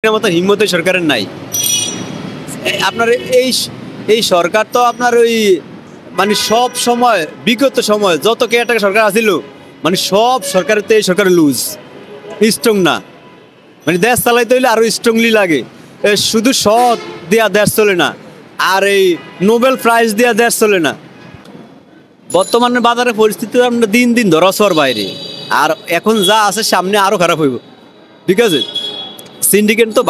মতো হিম্মত সরকারের নাই। আপনার এই সরকার তো আপনার ওই মানে সব সময় বিগত সময় যত কেয়ারটেকার সরকার আছিল মানে সব সরকারের তো এই সরকার লুজ, স্ট্রং না। মানে দেশ চালাইতে হইলে আরো স্ট্রংলি লাগে। শুধু সৎ দেয়া দেশ চলে না, আর এই নোবেল প্রাইজ দেয়া দেশ চলে না। বর্তমানে বাজারের পরিস্থিতি আমরা দিন দিন ধরাছোঁয়ার বাইরে, আর এখন যা আছে সামনে আরো খারাপ হইব। ঠিক আছে, সিন্ডিকেট তো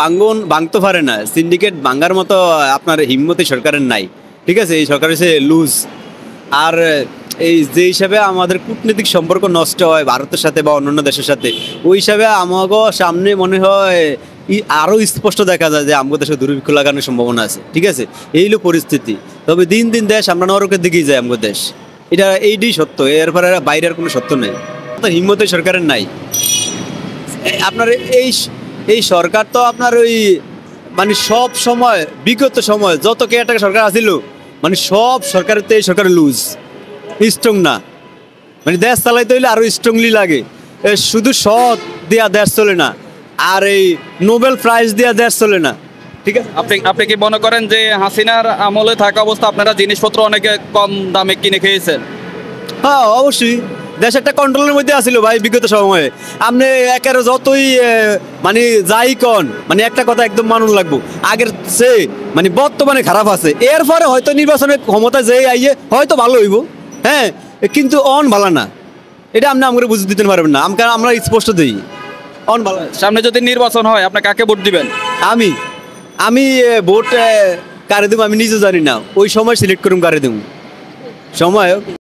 ভাঙতে পারে না, সিন্ডিকেট ভাঙার মতো আপনার হিম্মতি সরকারের নাই। ঠিক আছে, এই সরকার হচ্ছে লুজ। আর এই যে হিসাবে আমাদের কূটনৈতিক সম্পর্ক নষ্ট হয় ভারতের সাথে বা অন্যান্য দেশের সাথে, ওই হিসাবে আমাকে সামনে মনে হয় আরও স্পষ্ট দেখা যায় যে আমাদের দেশে দুর্ভিক্ষ লাগানোর সম্ভাবনা আছে। ঠিক আছে, এই হলো পরিস্থিতি। তবে দিন দিন দেশ আমরা নরকের দিকেই যায় আমাদের দেশ, এইটাই সত্য। এরপরে বাইরের কোনো সত্য নেই। হিম্মতি সরকারের নাই। আপনার এই সরকার তো আপনার ওই মানে সব সময় বিগত সময় যত কেয়ারটেকার সরকার আছিল মানে সব সরকারের তো এই সরকার লুজ, স্ট্রং না। মানে দেশ চালাইতে হইলে আরো স্ট্রংলি লাগে। শুধু সৎ দেয়া দেশ চলে না, আর এই নোবেল প্রাইজ দেয়া দেশ চলে না। ঠিক আছে, আপনি কি মনে করেন যে হাসিনার আমলে থাকা অবস্থা আপনারা জিনিসপত্র অনেকে কম দামে কিনে খেয়েছেন? হ্যাঁ অবশ্যই, দেশ একটা কন্ট্রোলের মধ্যে আসিল ভাই বিগত সময়ে। আপনি একেবারে যতই মানে যাই কন, মানে একটা কথা একদম মানুন লাগবো, আগের সে মানে বর্তমানে খারাপ আছে। এরপরে হয়তো নির্বাচনের ক্ষমতা যে আইয়ে হয়তো ভালো হইব, হ্যাঁ, কিন্তু অন ভালো না। এটা আপনি আমাকে বুঝে দিতে পারবেন না, আমরা স্পষ্ট দিই অন ভালো। সামনে যদি নির্বাচন হয় আপনি কাকে ভোট দিবেন? আমি ভোট কারে দেবো আমি নিজে জানি না, ওই সময় সিলেক্ট করুন কারে দেবো সময়।